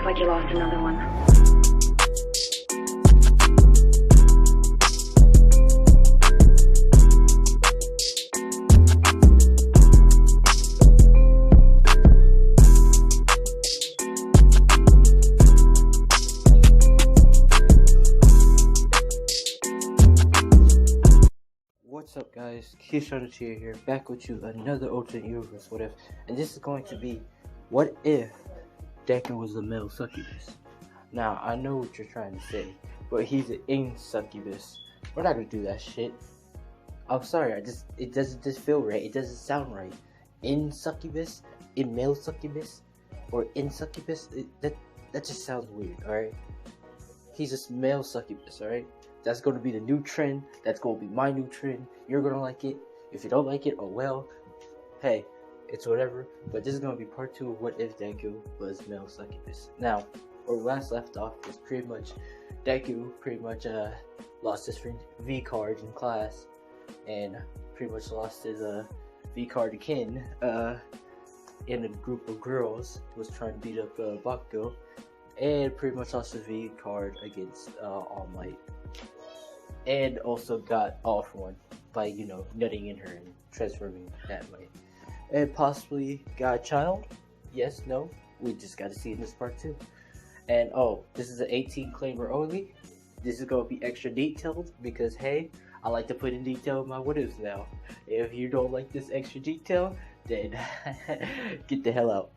like you lost another one. What's up, guys? Keyshawn here, back with you another alternate universe. What if? And this is going to be, what if Deku was a male succubus? Now I know what you're trying to say, but he's an in succubus. We're not gonna do that shit. I'm sorry, it doesn't just feel right. It doesn't sound right. In succubus, in male succubus, or in succubus. That just sounds weird. All right. He's a male succubus. All right. That's going to be the new trend. That's going to be my new trend. You're going to like it. If you don't like it, oh well. Hey, it's whatever. But this is going to be part 2 of what if Deku was male succubus. Now, where we last left off was pretty much Deku lost his V card in class. And pretty much lost his V card to Kin in a group of girls who was trying to beat up Bakugo. And pretty much lost his V card against All Might. And also got off one by, nutting in her and transforming that way. And possibly got a child? Yes, no? We just gotta see in this part 2. And this is an 18 claimer only. This is gonna be extra detailed because, hey, I like to put in detail in my what ifs now. If you don't like this extra detail, then get the hell out.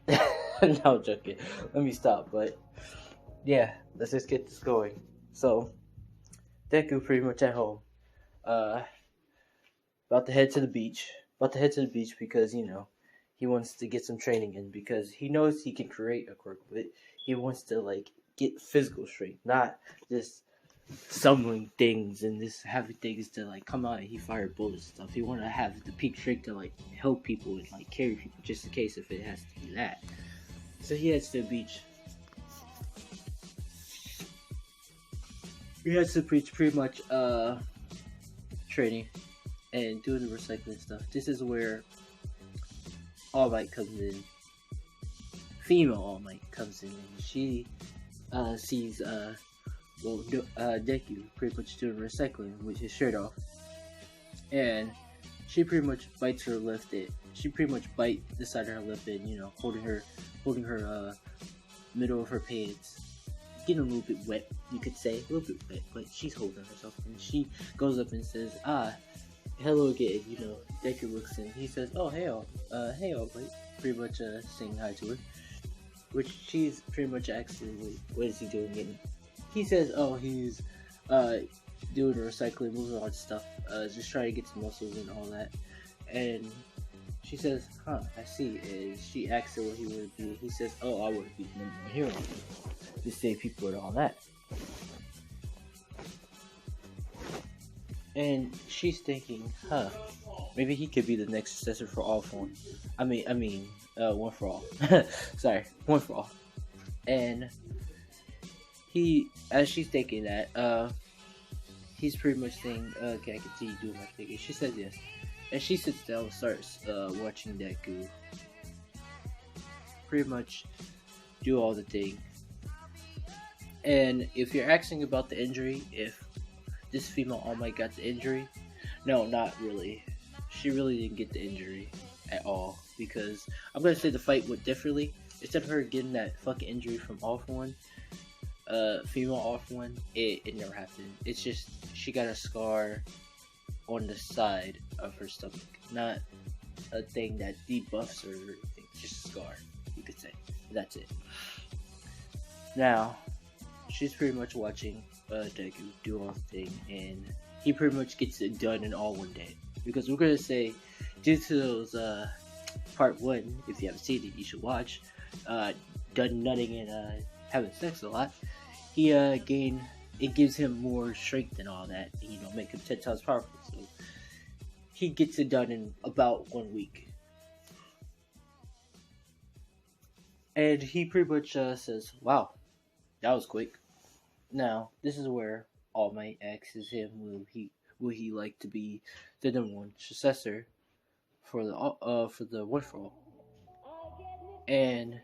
No, I'm joking. Let me stop, but yeah, let's just get this going. So, Deku pretty much at home, about to head to the beach. Because, he wants to get some training in because he knows he can create a quirk, but he wants to, get physical strength, not just summoning things and just having things to, come out and he fire bullets and stuff. He want to have the peak strength to, help people and, carry people just in case if it has to be that. So he heads to the beach. He has to preach pretty much training and doing the recycling stuff. This is where All Might comes in. Female All Might comes in and she sees Deku pretty much doing recycling with his shirt off. And she pretty much bites her lip in. She pretty much bites the side of her lip in, holding her middle of her pants. Getting a little bit wet, you could say, a little bit wet, but she's holding herself, and she goes up and says, hello again, Deku looks in, he says, oh, hey, All Might, pretty much, saying hi to her, which she's pretty much asking, what is he doing, and he says, he's, doing recycling, moving on stuff, just trying to get some muscles and all that, and she says, I see, and she asks him what he would be, he says, I want to be the number one hero. To save people and all that. And she's thinking, maybe he could be the next successor for All For One. I mean, One For All. Sorry, One For All. And as she's thinking that, he's pretty much saying, can I continue doing my thing? And she says yes. And she sits down and starts watching Deku pretty much do all the thing. And if you're asking about the injury, if this female All Might got the injury, no, not really. She really didn't get the injury at all. Because I'm going to say the fight went differently. Instead of her getting that fucking injury from All For One, female All For One, it never happened. It's just she got a scar on the side of her stomach. Not a thing that debuffs her or anything. Just a scar, you could say. That's it. Now, she's pretty much watching Deku do all the thing, and he pretty much gets it done in all one day. Because we're gonna say, due to those part 1, if you haven't seen it, you should watch. Done nutting and having sex a lot. It gives him more strength and all that, and, make him 10 times powerful. So he gets it done in about 1 week. And he pretty much says, wow, that was quick. Now, this is where All Might asks him, will he like to be the number one successor for the One For All? And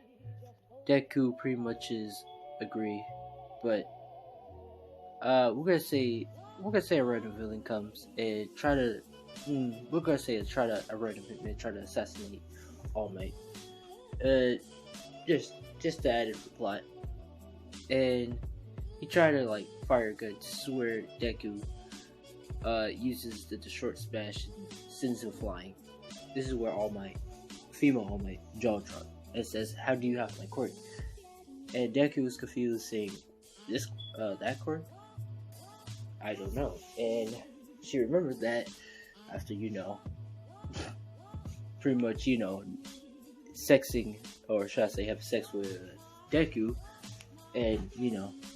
Deku pretty much is agree, but we're gonna say a random villain comes and try to we're gonna say a random hitman try to assassinate All Might. Uh, just to add in the plot, and he tried to like fire a gun. This is where Deku uses the short smash and sends him flying. This is where All Might, female All Might, jaw drop and says, "How do you have my quirk?" And Deku was confused, saying, "This that quirk? I don't know." And she remembered that after pretty much sexing, or should I say, have sex with Deku, and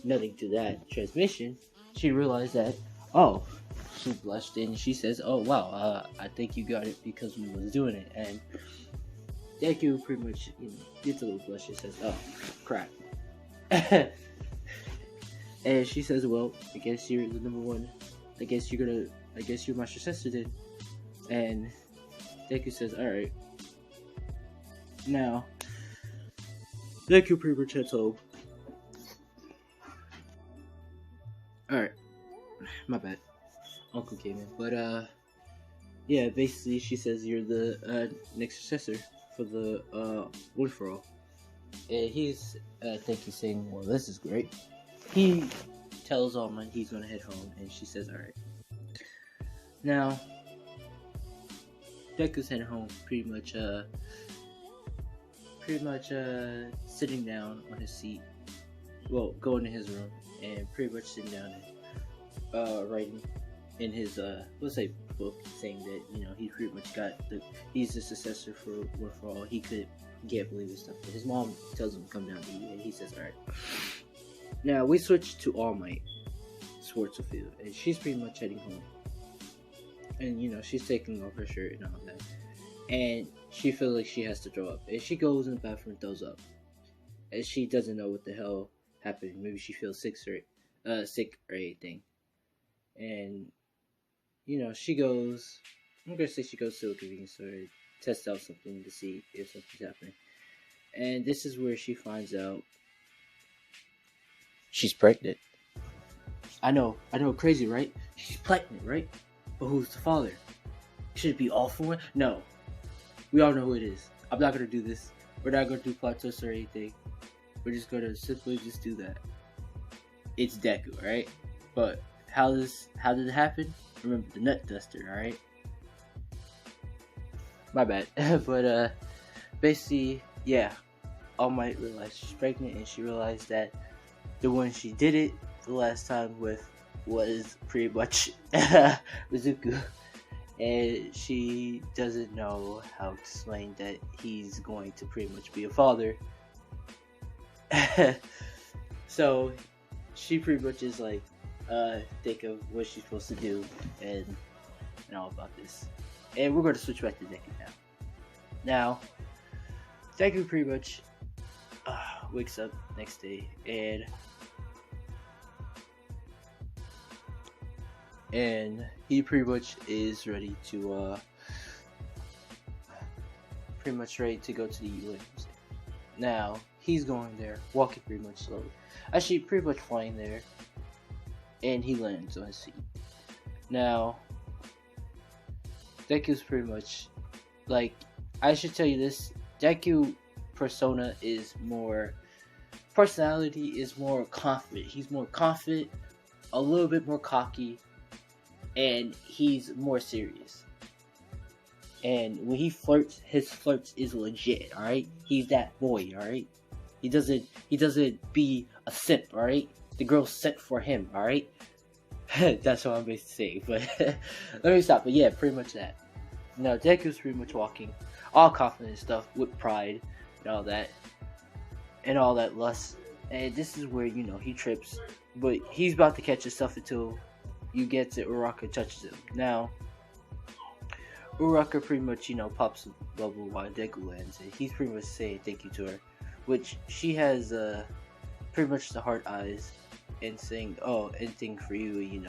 nothing to that transmission. She realized that, oh, she blushed and she says, "Oh wow, I think you got it because we was doing it." And Deku pretty much gets a little blush and says, "Oh crap." And she says, "Well, I guess you're the number one. I guess you're my successor then." And Deku says, "Alright." Now, Deku pretty much heads home. Alright. My bad. Uncle came in. But, yeah, basically she says you're the next successor for the One for All. And he's thinking, saying, "Well, this is great." He tells All Might he's gonna head home, and she says, "Alright." Now, Deku's heading home, pretty much sitting down on his seat. Well, going to his room and pretty much sitting down and writing in his let's say book, saying that he pretty much he's the successor for One for All. He can't believe this stuff. But his mom tells him to come down to eat, and he says, "Alright." Now we switch to All Might, Schwarzfield, and she's pretty much heading home. And she's taking off her shirt and all that. And she feels like she has to throw up. And she goes in the bathroom and throws up. And she doesn't know what the hell happened. Maybe she feels sick or anything. And she goes, I'm gonna say she goes to a convenience store to test out something to see if something's happening. And this is where she finds out she's pregnant. I know, crazy, right? She's pregnant, right? But who's the father? Should it be all four? No. We all know who it is. I'm not gonna do this. We're not gonna do plot twists or anything. We're just gonna simply just do that. It's Deku, alright? But how did it happen? Remember the nut duster, alright? My bad. But basically, yeah. All Might realized she's pregnant, and she realized that the one she did it the last time with was pretty much Mizuku. And she doesn't know how to explain that he's going to pretty much be a father. So she pretty much is like, think of what she's supposed to do and all about this. And we're going to switch back to Deku now. Now, Deku pretty much wakes up next day and he pretty much is ready to go to the Olympics. Now he's going there, walking pretty much slowly. Actually, pretty much flying there, and he lands on his feet. Now, Deku's pretty much like, I should tell you this: Deku personality is more confident. He's more confident, a little bit more cocky, and he's more serious. And when he flirts, his flirts is legit, alright? He's that boy, alright? He doesn't be a simp, alright? The girl's sent for him, alright? That's what I'm basically saying, but let me stop. But yeah, pretty much that. Now, Deku's pretty much walking, all confident and stuff, with pride, and all that lust. And this is where, he trips, but he's about to catch himself until you get to Uraka touches him. Now, Uraka pretty much, pops a bubble while Deku lands, and he's pretty much saying thank you to her, which she has pretty much the heart eyes, and saying, "Oh, anything for you,"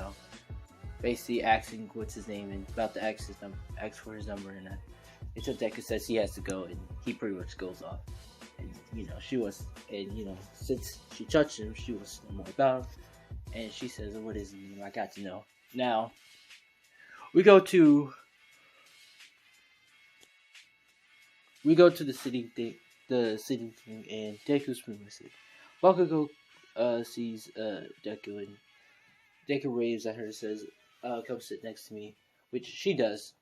basically asking what's his name and about to ask for his number, and until Deku says he has to go, and he pretty much goes off. And, she was, and since she touched him, she wants to know more about him. And she says, "What is his name? I got to know." Now we go to the city thing, and Deku's pretty much it. Bakugo sees Deku, and Deku raves at her and says, "Come sit next to me," which she does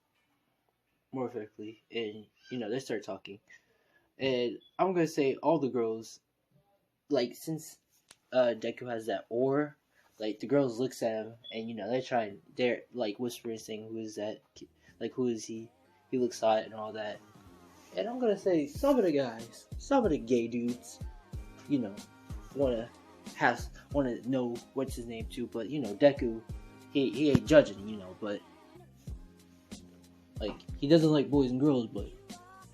more quickly, and they start talking. And I'm gonna say all the girls, like, since Deku has that aura, like, the girls looks at him, and they're like whispering, saying, "Who is that? Like, who is he? He looks hot," and all that. And I'm gonna say some of the guys, some of the gay dudes, wanna know what's his name too. But Deku, he ain't judging, but like, he doesn't like boys and girls, but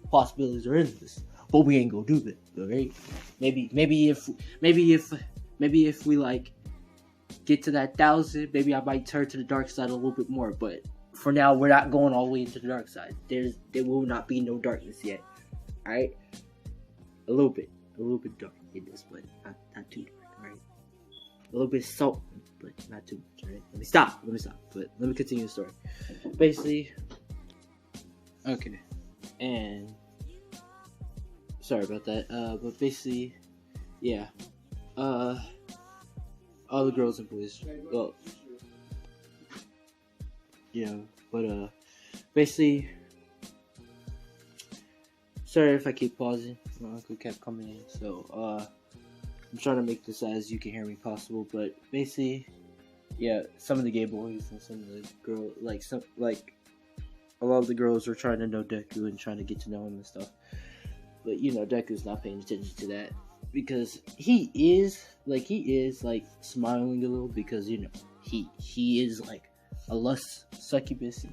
possibilities are endless. But we ain't gonna do that, alright? Maybe if we like get to that 1,000, maybe I might turn to the dark side a little bit more. But for now, we're not going all the way into the dark side. There will not be no darkness yet. Alright? A little bit dark in this, but not too dark, alright? A little bit salt, but not too much, alright? Let me stop, but let me continue the story. Basically, okay, and sorry about that, but basically, yeah, all the girls and boys, well, but basically, sorry if I keep pausing, my uncle kept coming in, so, I'm trying to make this as you can hear me possible, but basically, yeah, some of the gay boys and some of the girls, a lot of the girls are trying to know Deku and trying to get to know him and stuff. But Deku's not paying attention to that, because he is smiling a little, because he is like a lust succubus.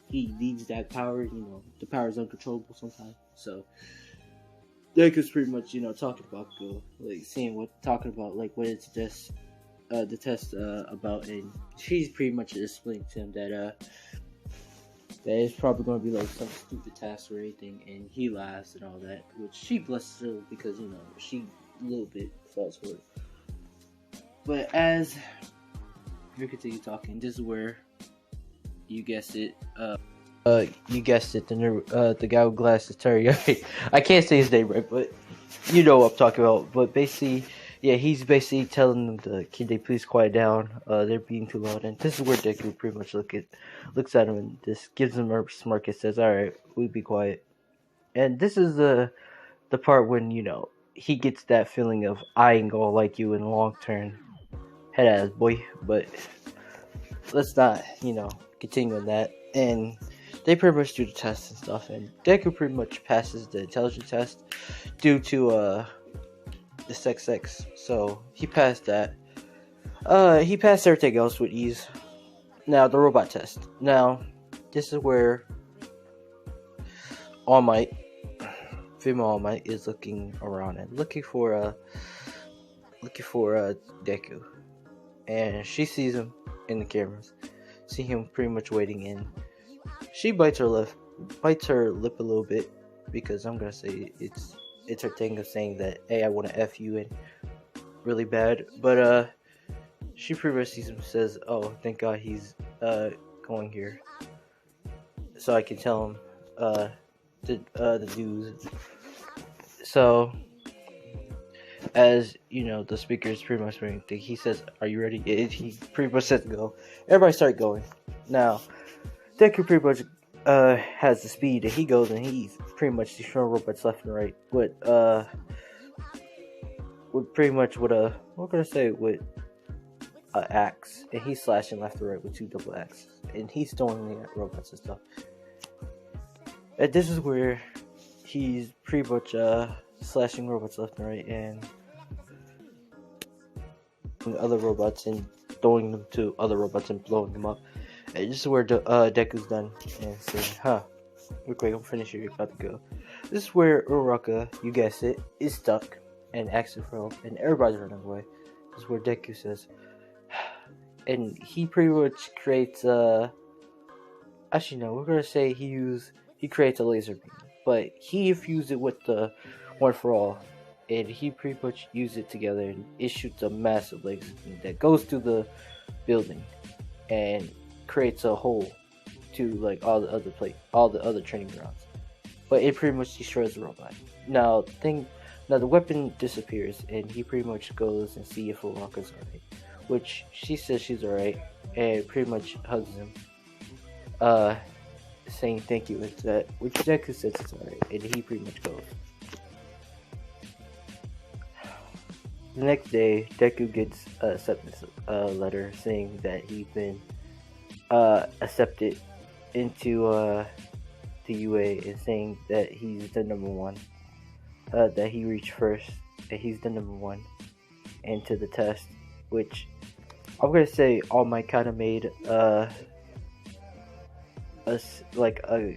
He needs that power. The power is uncontrollable sometimes. So Deku's pretty much talking about talking about what it's the test about, and she's pretty much explaining to him that that it's probably going to be like some stupid task or anything, and he laughs and all that, which she blesses her, because she a little bit falls for it. But as we continue talking, this is where you guessed it, the guy with glasses, Terry. I can't say his name right, but you know what I'm talking about. But basically, yeah, he's basically telling them can they please quiet down? They're being too loud. And this is where Deku pretty much looks at him and just gives him a smirk and says, "All right, we'll be quiet." And this is the part when he gets that feeling of, "I ain't gonna like you in the long term, head ass boy." But let's not continue on that. And they pretty much do the test and stuff, and Deku pretty much passes the intelligence test due to the sex. So he passed that. He passed everything else with ease. Now the robot test. Now this is where All Might, female All Might, is looking around and looking for Deku, and she sees him in the cameras, see him pretty much waiting in. She bites her lip a little bit, because I'm gonna say it's her thing of saying that, "Hey, I want to F you in really bad." But she pretty much sees him, says, "Oh, thank God he's going here, so I can tell him the news." So as the speaker is pretty much saying, he says, "Are you ready?" He pretty much says go. Everybody start going. Now Deku pretty much has the speed that he goes, and he's pretty much destroying robots left and right with an axe, and he's slashing left and right with 2 double axes, and he's throwing at robots and stuff. And this is where he's pretty much slashing robots left and right, and other robots, and throwing them to other robots and blowing them up. And this is where Deku's done, and saying, "Real quick, I'm finished. You're about to go." This is where Uraraka, you guessed it, is stuck and asking for help, and everybody's running away. This is where Deku says, and he pretty much creates actually no, we're gonna say he creates a laser beam, but he infused it with one for all. And he pretty much used it together, and it shoots a massive laser beam that goes through the building and creates a hole to like all the other training grounds. But it pretty much destroys the robot. Now the weapon disappears, and he pretty much goes and see if Uraraka's alright, which she says she's alright, and pretty much hugs him, uh, saying thank you with that, which Deku says it's alright, and he pretty much goes. The next day, Deku gets a acceptance letter saying that he's been accepted into the UA, and saying that he's the number one, that he reached first, and he's the number one into the test, which I'm gonna say All Might kind of made a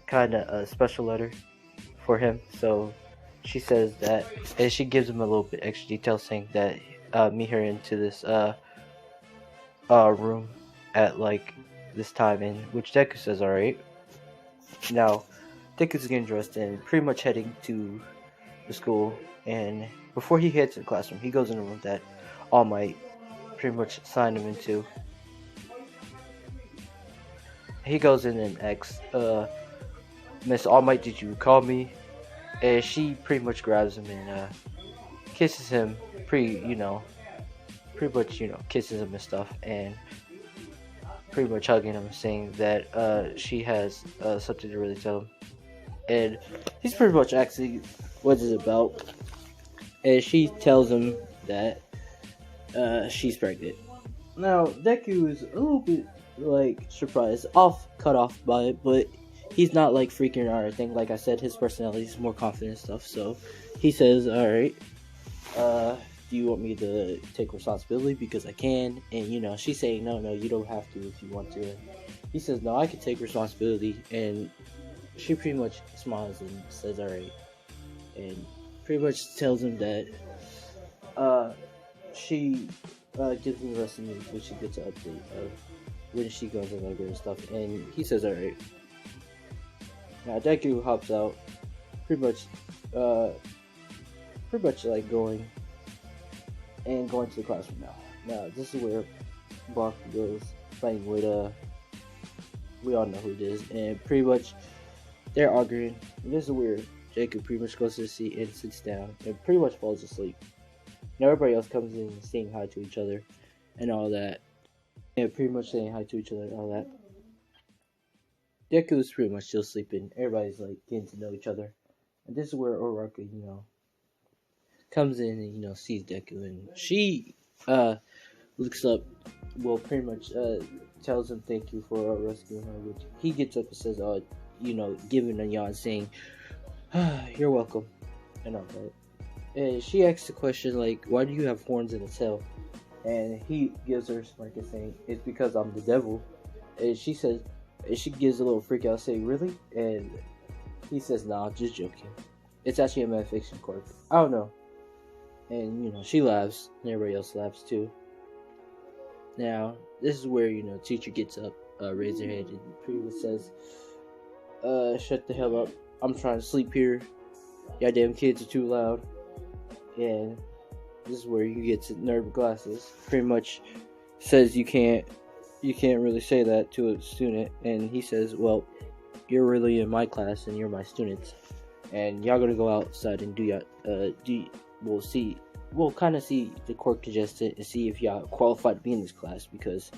kind of a special letter for him. So she says that, and she gives him a little bit extra detail, saying that meet her into this room at like this time, in which Deku says alright. Now Deku's getting dressed and pretty much heading to the school, and before he heads to the classroom, he goes in a room that All Might pretty much signed him into. He goes in and asks, Miss All Might, did you call me? And she pretty much grabs him and kisses him, pretty much kisses him and stuff, and pretty much hugging him, saying that she has something to really tell him. And he's pretty much asking what it's about, and she tells him that she's pregnant. Now Deku is a little bit like surprised, cut off by it, but he's not like freaking out or anything. Like I said, his personality is more confident and stuff, so he says, alright, do you want me to take responsibility? Because I can. And she's saying, no, you don't have to if you want to. And he says, no, I can take responsibility. And she pretty much smiles and says, alright, and pretty much tells him that she gives him the rest of the news when she gets an update of when she goes in like and stuff. And he says, alright. Now Deku hops out, pretty much like going to the classroom now. Now this is where Bach goes fighting with we all know who it is, and pretty much they're arguing. And this is where Deku pretty much goes to the seat and sits down and pretty much falls asleep. Now everybody else comes in and saying hi to each other and all that. And pretty much saying hi to each other and all that. Deku is pretty much still sleeping. Everybody's like getting to know each other. And this is where Uraraka, comes in and, sees Deku. And she looks up, pretty much tells him thank you for rescuing her. Which he gets up and says, giving a yawn, saying, you're welcome. And all that. And she asks the question, like, why do you have horns in the tail? And he gives her a smirk and saying, it's because I'm the devil. And she says, and she gives a little freak out, saying, really? And he says, nah, just joking. It's actually a metafiction quirk. I don't know. And, she laughs, and everybody else laughs too. Now, this is where, teacher gets up, raises her head, and pretty much says, shut the hell up. I'm trying to sleep here. Y'all damn kids are too loud. And this is where you get to nerd with glasses. Pretty much says you can't really say that to a student. And he says, well, you're really in my class and you're my students, and y'all gonna go outside and we'll kind of see the quirk congested and see if y'all qualified to be in this class, because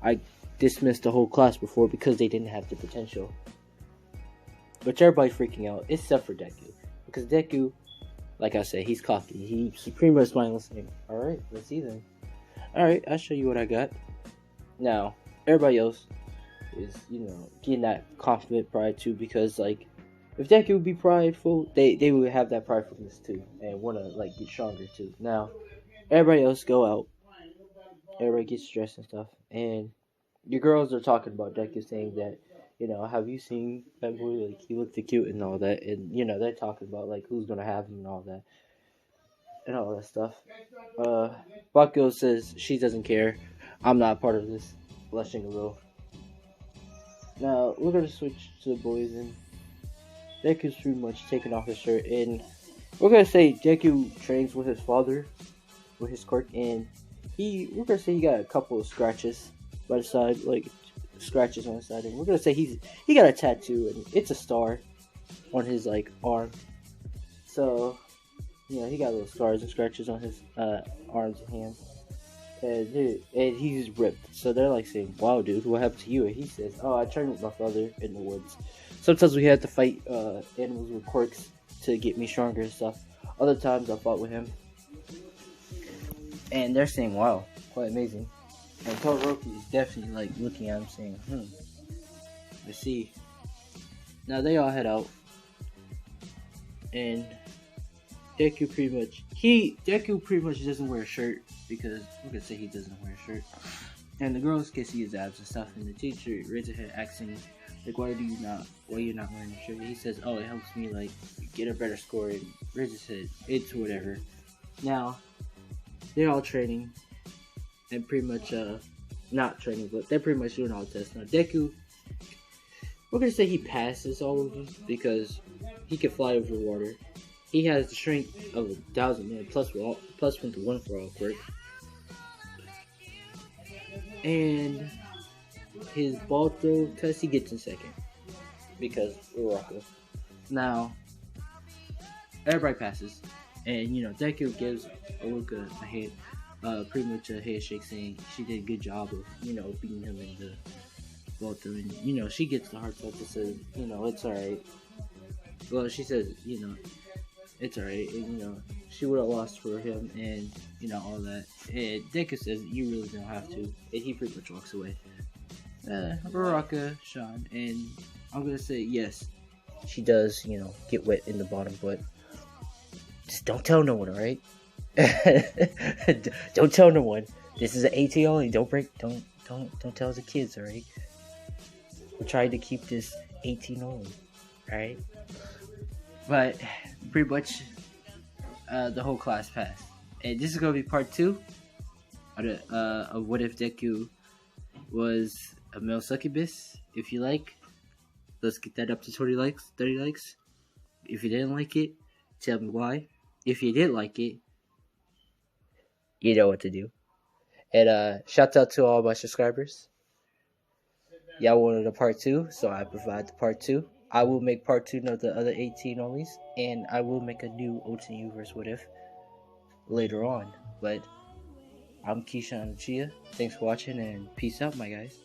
I dismissed the whole class before because they didn't have the potential. But everybody's freaking out except for Deku, because Deku, like I said, he's cocky. He pretty much smiles saying, alright, let's see then. Alright, I'll show you what I got. Now, everybody else is, getting that confident pride too, because, like, if Deku would be prideful, they would have that pridefulness too, and want to, like, get stronger too. Now, everybody else go out. Everybody gets dressed and stuff, and your girls are talking about Deku, saying that, have you seen that boy? Like, he looked cute and all that, and, they're talking about, like, who's gonna have him and all that stuff. Bakugo says she doesn't care. I'm not part of this blushing a little. Now, we're gonna switch to the boys, and Deku's pretty much taking off his shirt, and We're gonna say Deku trains with his father, with his quirk, and we're gonna say he got a couple of scratches by the side, like scratches on the side, and we're gonna say he got a tattoo, and it's a star on his like arm. So he got little scars and scratches on his arms and hands, and he's ripped. So they're like saying, "Wow, dude, what happened to you?" And he says, "Oh, I trained with my father in the woods. Sometimes we had to fight animals with quirks to get me stronger and stuff. Other times I fought with him." And they're saying, "Wow, quite amazing." And Todoroki is definitely like looking at him, saying, let's see." Now they all head out, and Deku pretty much doesn't wear a shirt because we're gonna say he doesn't wear a shirt. And the girls can see his abs and stuff, and the teacher raises her head asking, like, why you're not wearing a shirt? And he says, "Oh, it helps me like get a better score," and raises his head. It's whatever. Now they're all training and pretty much not training, but they're pretty much doing all the tests. Now Deku, we're gonna say he passes all of them because he can fly over water. He has the strength of 1,000 man plus 1 for all quirk. And his ball throw test he gets in second because Uraraka. Now everybody passes, and Deku gives Aruka a hand, pretty much a handshake, saying she did a good job of beating him in the ball throw, and she gets the heart touch and says it's alright. Well, she says it's alright, and she would have lost for him, and all that. And Deku says you really don't have to, and he pretty much walks away. Uraraka, Sean, and I'm gonna say yes, she does get wet in the bottom, but just don't tell no one, alright? Don't tell no one. This is an 18 only. Don't tell the kids, alright? We're trying to keep this 18 only, alright? But pretty much the whole class passed, and this is gonna be part 2 of what if Deku was a male succubus. If you like, let's get that up to 20 likes, 30 likes. If you didn't like it, tell me why. If you did like it, you know what to do. And shout out to all my subscribers. Y'all wanted a part 2, so I provide the part 2. I will make part 2 of the other 18 onlys, and I will make a new OTU vs. What If later on. But I'm Keisha Chia. Thanks for watching, and peace out, my guys.